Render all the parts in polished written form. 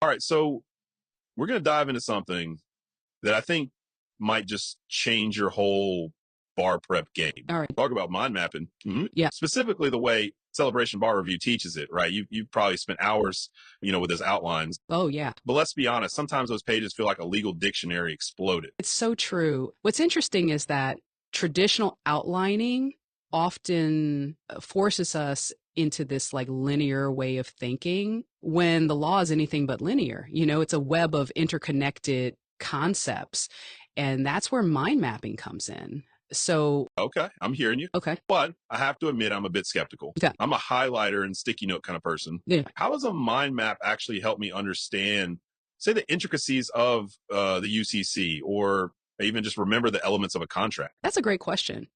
All right, so we're going to dive into something that I think might just change your whole bar prep game. All right. Talk about mind mapping. Yeah. Specifically the way Celebration Bar Review teaches it, right? You've probably spent hours, with those outlines. Oh, yeah. But let's be honest, sometimes those pages feel like a legal dictionary exploded. It's so true. What's interesting is that traditional outlining often forces us into this like linear way of thinking when the law is anything but linear. It's a web of interconnected concepts. And that's where mind mapping comes in. So, Okay, I'm hearing you. okay. But I have to admit, I'm a bit skeptical. Yeah. I'm a highlighter and sticky note kind of person. Yeah. How does a mind map actually help me understand, say, the intricacies of the UCC, or even just remember the elements of a contract? That's a great question.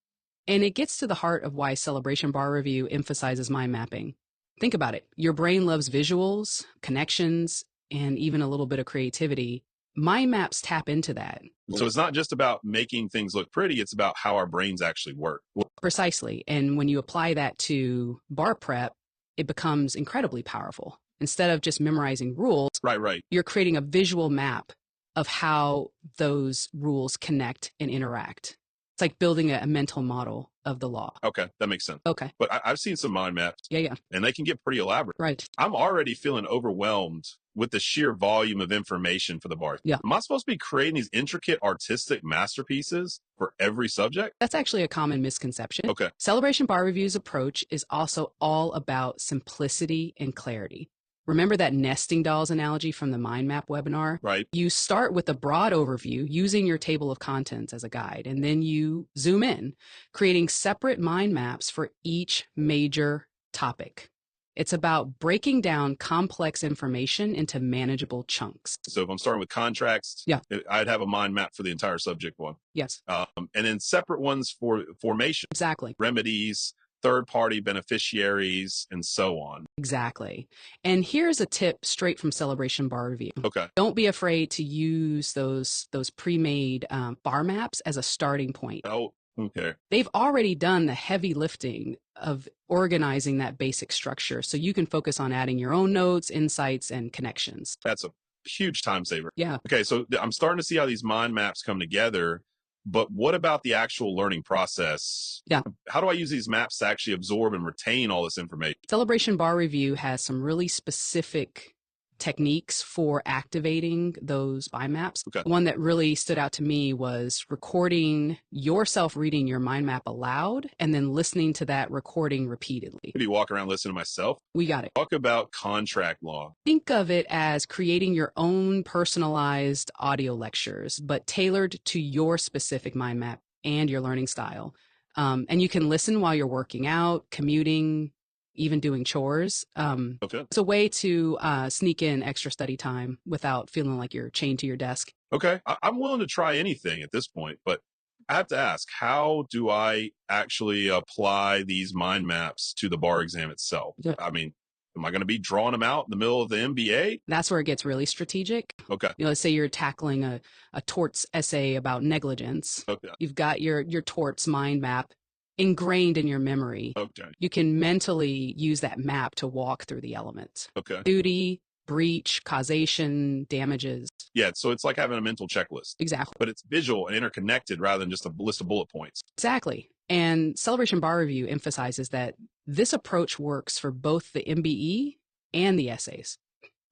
And it gets to the heart of why Celebration Bar Review emphasizes mind mapping. Think about it. Your brain loves visuals, connections, and even a little bit of creativity. Mind maps tap into that. So it's not just about making things look pretty, it's about how our brains actually work. Precisely. And when you apply that to bar prep, it becomes incredibly powerful. Instead of just memorizing rules, Right. you're creating a visual map of how those rules connect and interact. It's like building a mental model of the law. Okay, that makes sense. Okay. But I've seen some mind maps, Yeah. and they can get pretty elaborate. Right. I'm already feeling overwhelmed with the sheer volume of information for the bar. Yeah. Am I supposed to be creating these intricate artistic masterpieces for every subject? That's actually a common misconception. Okay. Celebration Bar Review's approach is also all about simplicity and clarity. Remember that nesting dolls analogy from the Mind Map webinar? Right. You start with a broad overview using your table of contents as a guide, and then you zoom in, creating separate mind maps for each major topic. It's about breaking down complex information into manageable chunks. So if I'm starting with contracts, Yeah. I'd have a mind map for the entire subject one. Yes, And then separate ones for formation, exactly. remedies, third-party beneficiaries, and so on. Exactly. And here's a tip straight from Celebration Bar Review. Okay. Don't be afraid to use those pre-made bar maps as a starting point. Oh, okay. They've already done the heavy lifting of organizing that basic structure, so you can focus on adding your own notes, insights, and connections. That's a huge time saver. Yeah. Okay, so I'm starting to see how these mind maps come together, but what about the actual learning process? Yeah. How do I use these maps to actually absorb and retain all this information? Celebration Bar Review has some really specific techniques for activating those mind maps. Okay. One that really stood out to me was recording yourself reading your mind map aloud and then listening to that recording repeatedly. Maybe walk around listening to myself. We got it. Talk about contract law. Think of it as creating your own personalized audio lectures, but tailored to your specific mind map and your learning style. And you can listen while you're working out, commuting, even doing chores. Okay. It's a way to sneak in extra study time without feeling like you're chained to your desk. Okay. I'm willing to try anything at this point, but I have to ask, how do I actually apply these mind maps to the bar exam itself? Yeah. I mean, am I going to be drawing them out in the middle of the MBA? That's where it gets really strategic. Okay. Let's say you're tackling a torts essay about negligence. Okay. You've got your torts mind map ingrained in your memory. Okay. You can mentally use that map to walk through the elements. Okay. Duty, breach, causation, damages. Yeah. So it's like having a mental checklist, Exactly. but it's visual and interconnected rather than just a list of bullet points. Exactly. And Celebration Bar Review emphasizes that this approach works for both the MBE and the essays.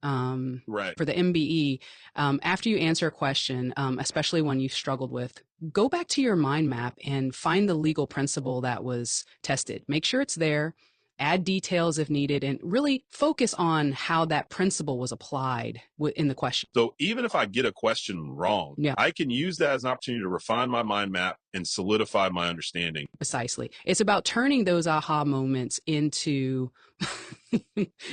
Right. For the MBE, after you answer a question, especially one you've struggled with, go back to your mind map and find the legal principle that was tested. Make sure it's there, add details if needed, and really focus on how that principle was applied in the question. So even if I get a question wrong, Yeah. I can use that as an opportunity to refine my mind map and solidify my understanding. Precisely. It's about turning those aha moments into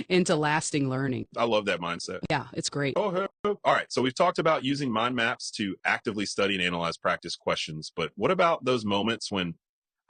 into lasting learning. I love that mindset. Yeah, it's great. Oh, all right. So we've talked about using mind maps to actively study and analyze practice questions, but what about those moments when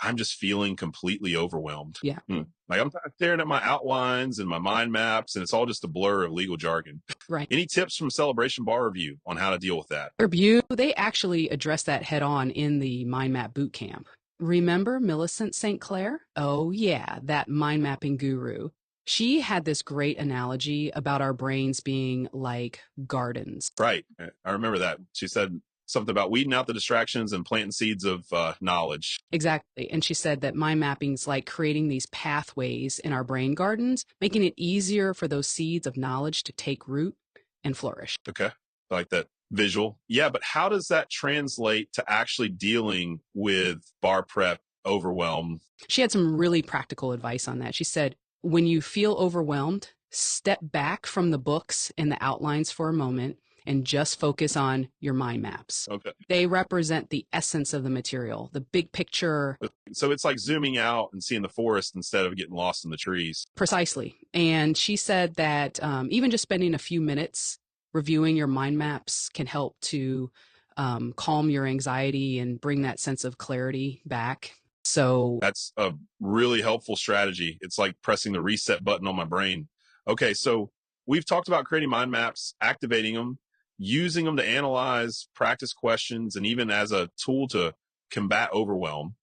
I'm just feeling completely overwhelmed? Yeah. Like I'm staring at my outlines and my mind maps, and it's all just a blur of legal jargon. Right. Any tips from Celebration Bar Review on how to deal with that? Review, they actually address that head on in the Mind Map Bootcamp. Remember Millicent St. Clair? Oh, yeah, that mind mapping guru. She had this great analogy about our brains being like gardens. Right. I remember that. She said something about weeding out the distractions and planting seeds of knowledge. Exactly. And she said that mind mapping is like creating these pathways in our brain gardens, making it easier for those seeds of knowledge to take root and flourish. Okay. I like that visual. Yeah, but how does that translate to actually dealing with bar prep overwhelm? She had some really practical advice on that. She said, when you feel overwhelmed, step back from the books and the outlines for a moment and just focus on your mind maps. Okay. They represent the essence of the material, the big picture. So it's like zooming out and seeing the forest instead of getting lost in the trees. Precisely. And she said that even just spending a few minutes reviewing your mind maps can help to calm your anxiety and bring that sense of clarity back. So that's a really helpful strategy. It's like pressing the reset button on my brain. Okay, so we've talked about creating mind maps, activating them, using them to analyze, practice questions, and even as a tool to combat overwhelm.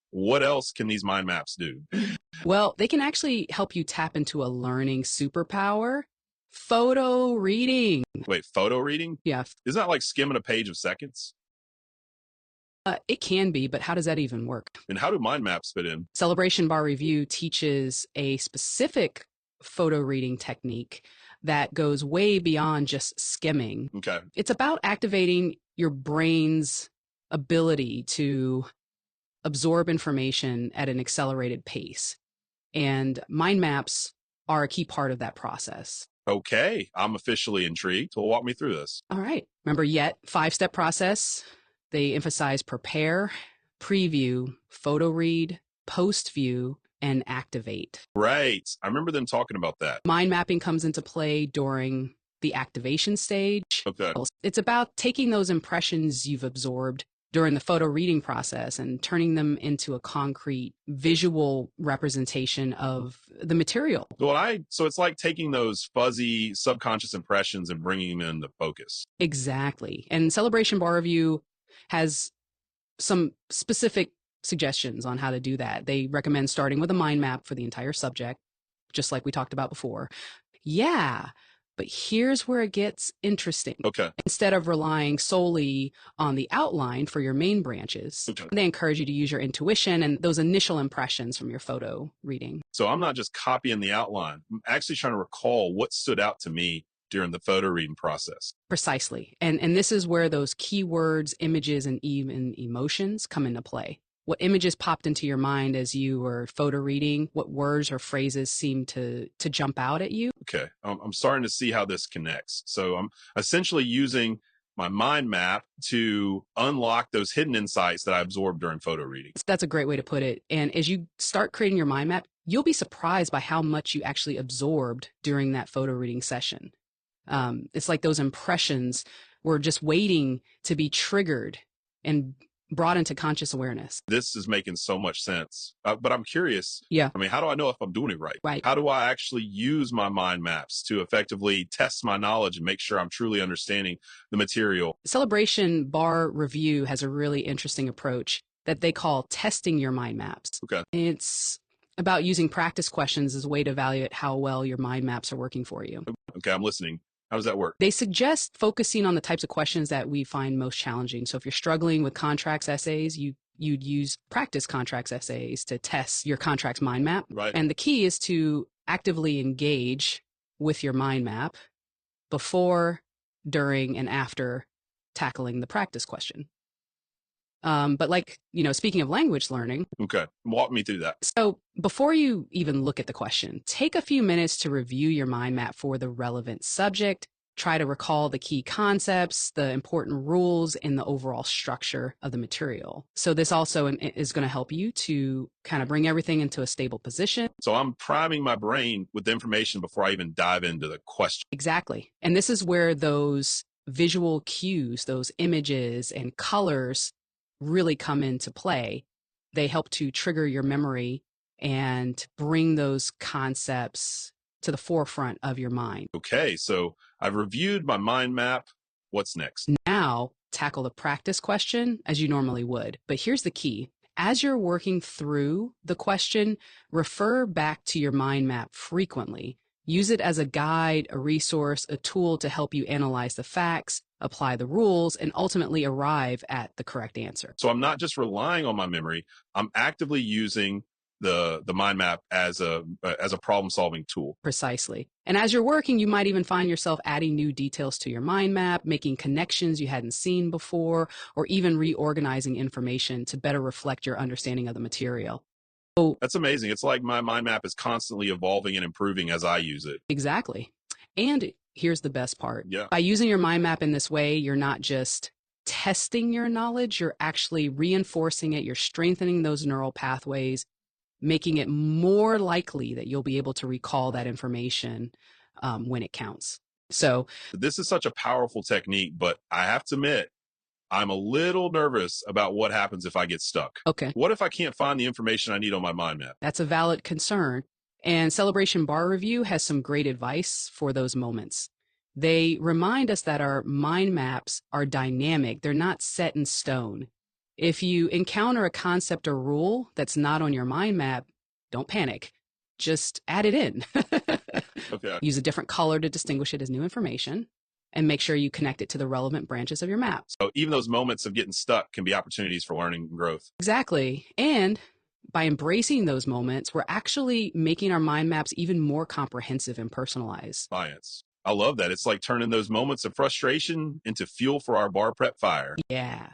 What else can these mind maps do? Well, they can actually help you tap into a learning superpower, photo reading. Wait, photo reading? Yeah. Isn't that like skimming a page of seconds? It can be, but how does that even work? And how do mind maps fit in? Celebration Bar Review teaches a specific photo reading technique that goes way beyond just skimming. Okay. It's about activating your brain's ability to absorb information at an accelerated pace. And mind maps are a key part of that process. Okay, I'm officially intrigued. Well, walk me through this. All right. Remember, YET, 5-step process. They emphasize prepare, preview, photo read, post view, and activate. Right. I remember them talking about that. Mind mapping comes into play during the activation stage. Okay. It's about taking those impressions you've absorbed during the photo reading process and turning them into a concrete visual representation of the material. Well, so it's like taking those fuzzy subconscious impressions and bringing them into focus. Exactly. And Celebration Bar Review has some specific suggestions on how to do that. They recommend starting with a mind map for the entire subject, just like we talked about before. Yeah, but here's where it gets interesting. Okay. Instead of relying solely on the outline for your main branches, Okay. they encourage you to use your intuition and those initial impressions from your photo reading. So I'm not just copying the outline. I'm actually trying to recall what stood out to me during the photo reading process. Precisely. And this is where those keywords, images, and even emotions come into play. What images popped into your mind as you were photo reading? What words or phrases seemed to jump out at you? Okay. I'm starting to see how this connects. So I'm essentially using my mind map to unlock those hidden insights that I absorbed during photo reading. That's a great way to put it. And as you start creating your mind map, you'll be surprised by how much you actually absorbed during that photo reading session. It's like those impressions were just waiting to be triggered and brought into conscious awareness. This is making so much sense. But I'm curious. Yeah. I mean, how do I know if I'm doing it right? Right. How do I actually use my mind maps to effectively test my knowledge and make sure I'm truly understanding the material? Celebration Bar Review has a really interesting approach that they call testing your mind maps. Okay. It's about using practice questions as a way to evaluate how well your mind maps are working for you. Okay, I'm listening. How does that work? They suggest focusing on the types of questions that we find most challenging. So if you're struggling with contracts essays, you'd use practice contracts essays to test your contracts mind map. Right. And the key is to actively engage with your mind map before, during, and after tackling the practice question. But speaking of language learning. Okay. Walk me through that. So before you even look at the question, take a few minutes to review your mind map for the relevant subject. Try to recall the key concepts, the important rules, and the overall structure of the material. So this also is going to help you to kind of bring everything into a stable position. So I'm priming my brain with information before I even dive into the question. Exactly. And this is where those visual cues, those images and colors really come into play. They help to trigger your memory and bring those concepts to the forefront of your mind. Okay, so I've reviewed my mind map. What's next? Now, tackle the practice question as you normally would. But here's the key. As you're working through the question, refer back to your mind map frequently. Use it as a guide, a resource, a tool to help you analyze the facts, apply the rules, and ultimately arrive at the correct answer. So I'm not just relying on my memory. I'm actively using the mind map as a problem solving tool. Precisely. And as you're working, you might even find yourself adding new details to your mind map, making connections you hadn't seen before, or even reorganizing information to better reflect your understanding of the material. So, That's amazing. It's like my mind map is constantly evolving and improving as I use it. exactly. And here's the best part. Yeah. By using your mind map in this way, you're not just testing your knowledge, you're actually reinforcing it, you're strengthening those neural pathways, making it more likely that you'll be able to recall that information when it counts. So, This is such a powerful technique, but I have to admit, I'm a little nervous about what happens if I get stuck. okay, What if I can't find the information I need on my mind map? that's a valid concern. And Celebration Bar Review has some great advice for those moments. They remind us that our mind maps are dynamic, they're not set in stone. If you encounter a concept or rule that's not on your mind map, don't panic. Just add it in. Okay. Use a different color to distinguish it as new information, and make sure you connect it to the relevant branches of your map. So even those moments of getting stuck can be opportunities for learning and growth. Exactly. And by embracing those moments, we're actually making our mind maps even more comprehensive and personalized. Science. I love that. It's like turning those moments of frustration into fuel for our bar prep fire. Yeah.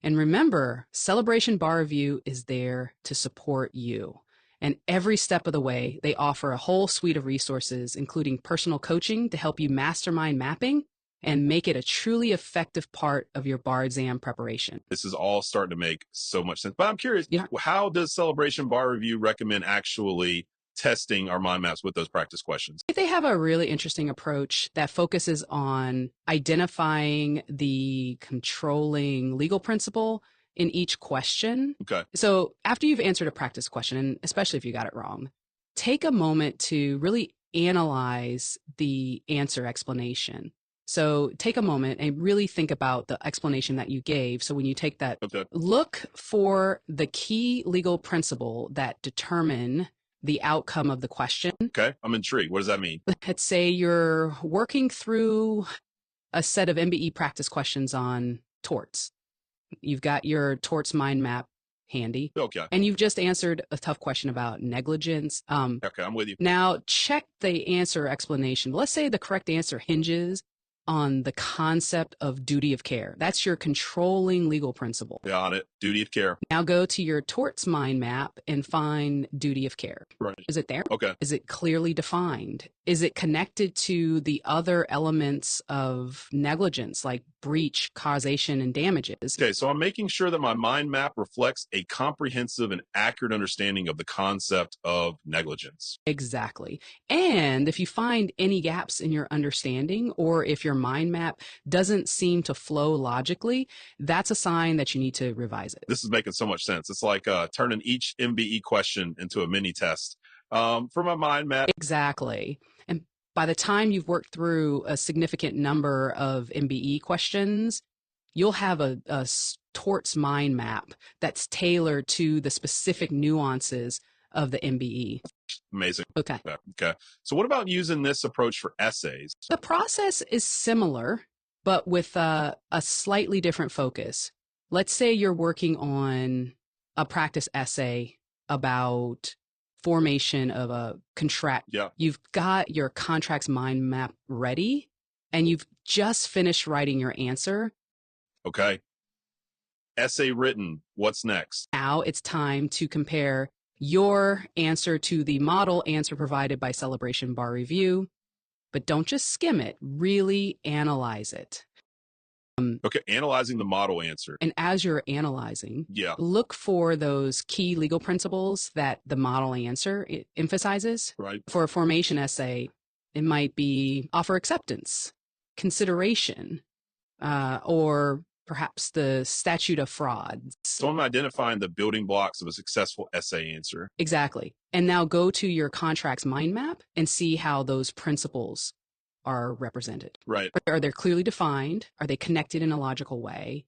And remember, Celebration Bar Review is there to support you. And every step of the way, they offer a whole suite of resources, including personal coaching to help you mastermind mapping and make it a truly effective part of your bar exam preparation. This is all starting to make so much sense. But I'm curious, Yeah. how does Celebration Bar Review recommend actually testing our mind maps with those practice questions? They have a really interesting approach that focuses on identifying the controlling legal principle in each question. Okay. So after you've answered a practice question, and especially if you got it wrong, take a moment to really analyze the answer explanation. So take a moment and really think about the explanation that you gave. So when you take that, Okay. look for the key legal principle that determine the outcome of the question. Okay. I'm intrigued. What does that mean? Let's say you're working through a set of MBE practice questions on torts. You've got your torts mind map handy, Okay. and you've just answered a tough question about negligence. Okay. I'm with you. Now check the answer explanation. Let's say the correct answer hinges on the concept of duty of care. That's your controlling legal principle. Got it. Duty of care. Now go to your torts mind map and find duty of care. Right. Is it there? Okay. Is it clearly defined? Is it connected to the other elements of negligence like breach, causation, and damages? Okay. So I'm making sure that my mind map reflects a comprehensive and accurate understanding of the concept of negligence. Exactly. And if you find any gaps in your understanding, or if your mind map doesn't seem to flow logically, that's a sign that you need to revise it. This is making so much sense. It's like turning each MBE question into a mini test. For my mind map. Exactly. And by the time you've worked through a significant number of MBE questions, you'll have a torts mind map that's tailored to the specific nuances of the MBE. Amazing. Okay. Okay. So what about using this approach for essays? The process is similar, but with a slightly different focus. Let's say you're working on a practice essay about formation of a contract. Yeah. You've got your contracts mind map ready, and you've just finished writing your answer. Okay. Essay written. What's next? Now it's time to compare your answer to the model answer provided by Celebration Bar Review. But don't just skim it, really analyze it. Okay. Analyzing the model answer. And as you're analyzing, Yeah. look for those key legal principles that the model answer emphasizes. Right. For a formation essay, it might be offer acceptance, consideration, or perhaps the statute of frauds. So I'm identifying the building blocks of a successful essay answer. Exactly. And now go to your contracts mind map and see how those principles are represented. Right. Are they clearly defined? Are they connected in a logical way?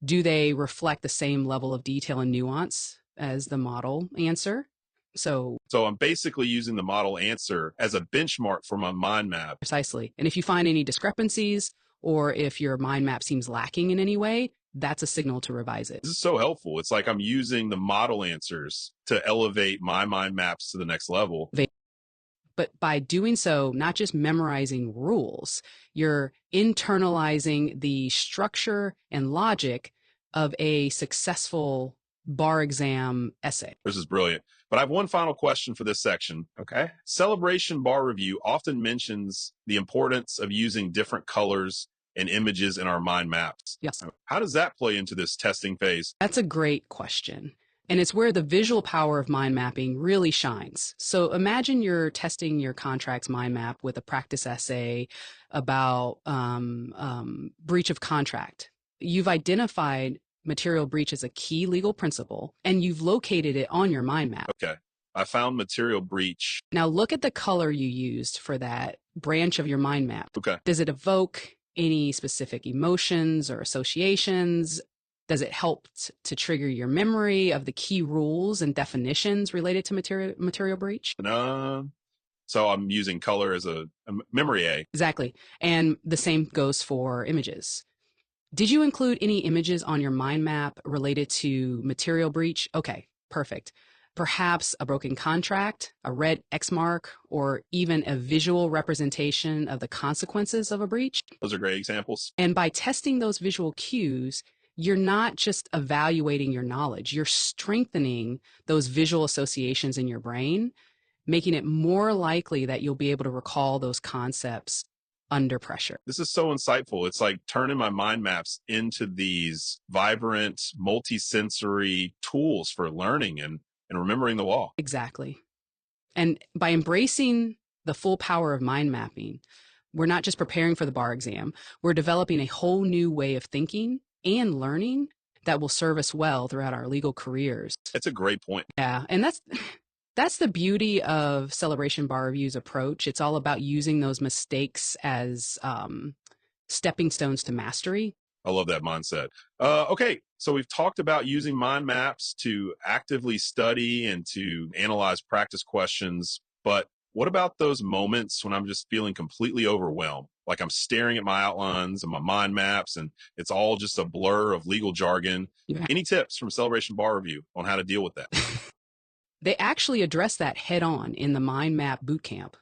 Do they reflect the same level of detail and nuance as the model answer. So I'm basically using the model answer as a benchmark for my mind map. precisely. And if you find any discrepancies or if your mind map seems lacking in any way, that's a signal to revise it. This is so helpful. It's like I'm using the model answers to elevate my mind maps to the next level. But by doing so, not just memorizing rules, you're internalizing the structure and logic of a successful bar exam essay. This is brilliant. But I have one final question for this section. Okay. Celebration Bar Review often mentions the importance of using different colors and images in our mind maps. Yes. How does that play into this testing phase? That's a great question. And it's where the visual power of mind mapping really shines. So imagine you're testing your contract's mind map with a practice essay about breach of contract. You've identified material breach as a key legal principle, and you've located it on your mind map. Okay. I found material breach. Now look at the color you used for that branch of your mind map. Okay. Does it evoke any specific emotions or associations? Does it help to trigger your memory of the key rules and definitions related to material breach? So I'm using color as a memory aid. Exactly. And the same goes for images. Did you include any images on your mind map related to material breach? Okay, perfect. Perhaps a broken contract, a red X mark, or even a visual representation of the consequences of a breach. Those are great examples. And by testing those visual cues, you're not just evaluating your knowledge, you're strengthening those visual associations in your brain, making it more likely that you'll be able to recall those concepts under pressure. This is so insightful. It's like turning my mind maps into these vibrant, multi-sensory tools for learning and remembering the law. Exactly. And by embracing the full power of mind mapping, we're not just preparing for the bar exam, we're developing a whole new way of thinking and learning that will serve us well throughout our legal careers. That's a great point. Yeah, and that's the beauty of Celebration Bar Review's approach. It's all about using those mistakes as stepping stones to mastery. I love that mindset. Okay, so we've talked about using mind maps to actively study and to analyze practice questions, but what about those moments when I'm just feeling completely overwhelmed? Like I'm staring at my outlines and my mind maps and it's all just a blur of legal jargon. Yeah. Any tips from Celebration Bar Review on how to deal with that? They actually address that head on in the Mind Map Bootcamp.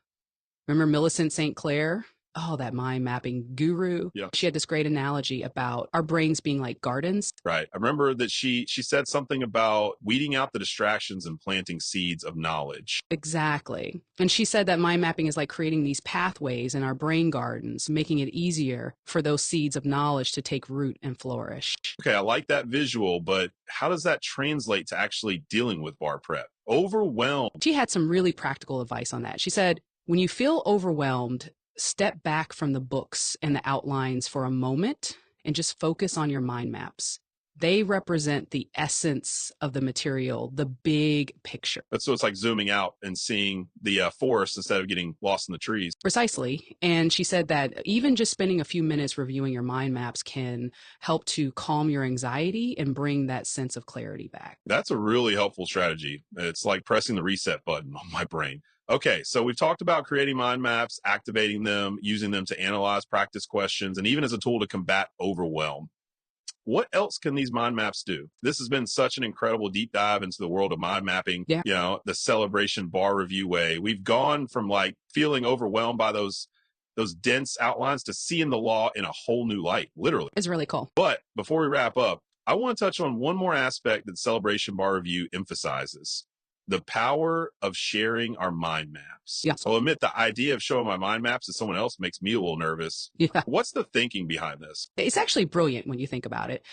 Remember Millicent St. Clair? Oh, that mind mapping guru. Yeah. She had this great analogy about our brains being like gardens. Right. I remember that she said something about weeding out the distractions and planting seeds of knowledge. Exactly. And she said that mind mapping is like creating these pathways in our brain gardens, making it easier for those seeds of knowledge to take root and flourish. Okay, I like that visual, but how does that translate to actually dealing with bar prep? Overwhelmed. She had some really practical advice on that. She said, when you feel overwhelmed, step back from the books and the outlines for a moment and just focus on your mind maps. They represent the essence of the material, the big picture. So it's like zooming out and seeing the forest instead of getting lost in the trees. Precisely. And she said that even just spending a few minutes reviewing your mind maps can help to calm your anxiety and bring that sense of clarity back. That's a really helpful strategy. It's like pressing the reset button on my brain. Okay, so we've talked about creating mind maps, activating them, using them to analyze practice questions, and even as a tool to combat overwhelm. What else can these mind maps do? This has been such an incredible deep dive into the world of mind mapping, Yeah. You know, the Celebration Bar Review way. We've gone from like feeling overwhelmed by those dense outlines to seeing the law in a whole new light, literally. It's really cool. But before we wrap up, I want to touch on one more aspect that Celebration Bar Review emphasizes. The power of sharing our mind maps. Yeah. So I'll admit the idea of showing my mind maps to someone else makes me a little nervous. Yeah. What's the thinking behind this? It's actually brilliant when you think about it.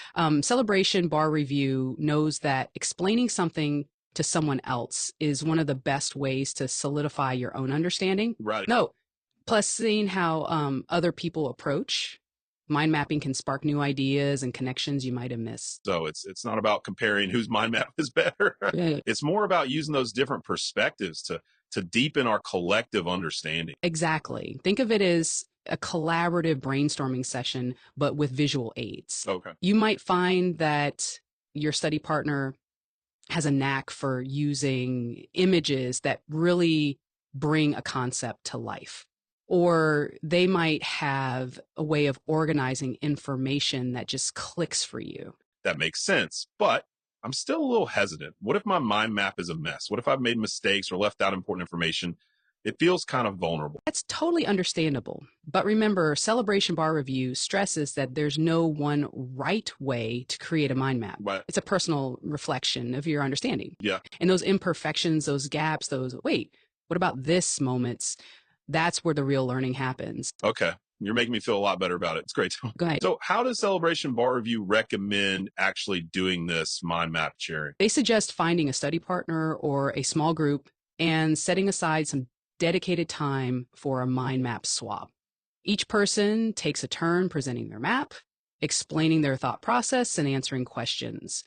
Celebration Bar Review knows that explaining something to someone else is one of the best ways to solidify your own understanding. Right. No, plus seeing how other people approach mind mapping can spark new ideas and connections you might have missed. So it's not about comparing whose mind map is better. Yeah. It's more about using those different perspectives to deepen our collective understanding. Exactly. Think of it as a collaborative brainstorming session, but with visual aids. Okay. You might find that your study partner has a knack for using images that really bring a concept to life. Or they might have a way of organizing information that just clicks for you. That makes sense. But I'm still a little hesitant. What if my mind map is a mess? What if I've made mistakes or left out important information? It feels kind of vulnerable. That's totally understandable. But remember, Celebration Bar Review stresses that there's no one right way to create a mind map. But It's a personal reflection of your understanding. yeah, And those imperfections, those gaps, wait, what about this moments? That's where the real learning happens. okay. You're making me feel a lot better about it. It's great. Go ahead. So how does Celebration Bar Review recommend actually doing this mind map sharing? They suggest finding a study partner or a small group and setting aside some dedicated time for a mind map swap. Each person takes a turn presenting their map, explaining their thought process, and answering questions.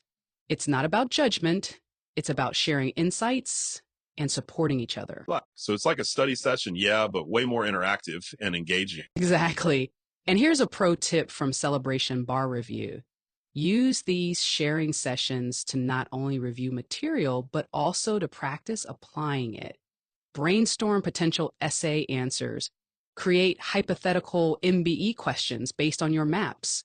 It's not about judgment, it's about sharing insights and supporting each other. So it's like a study session, yeah, but way more interactive and engaging. Exactly. And here's a pro tip from Celebration Bar Review. Use these sharing sessions to not only review material, but also to practice applying it. Brainstorm potential essay answers. Create hypothetical MBE questions based on your maps.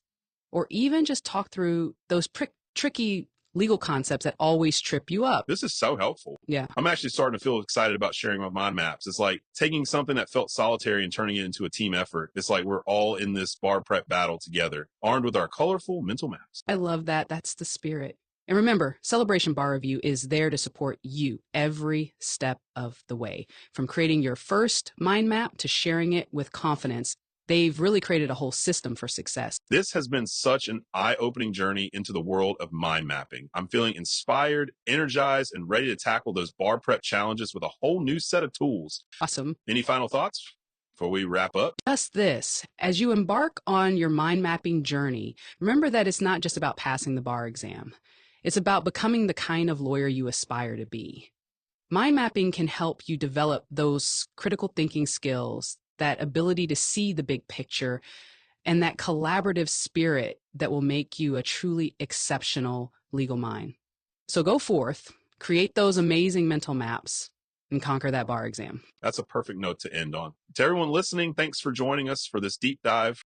Or even just talk through those tricky legal concepts that always trip you up. This is so helpful. Yeah. I'm actually starting to feel excited about sharing my mind maps. It's like taking something that felt solitary and turning it into a team effort. It's like we're all in this bar prep battle together, armed with our colorful mental maps. I love that. That's the spirit. And remember, Celebration Bar Review is there to support you every step of the way. From creating your first mind map to sharing it with confidence, they've really created a whole system for success. This has been such an eye-opening journey into the world of mind mapping. I'm feeling inspired, energized, and ready to tackle those bar prep challenges with a whole new set of tools. Awesome. Any final thoughts before we wrap up? Just this, as you embark on your mind mapping journey, remember that it's not just about passing the bar exam. It's about becoming the kind of lawyer you aspire to be. Mind mapping can help you develop those critical thinking skills, that ability to see the big picture, and that collaborative spirit that will make you a truly exceptional legal mind. So go forth, create those amazing mental maps, and conquer that bar exam. That's a perfect note to end on. To everyone listening, thanks for joining us for this deep dive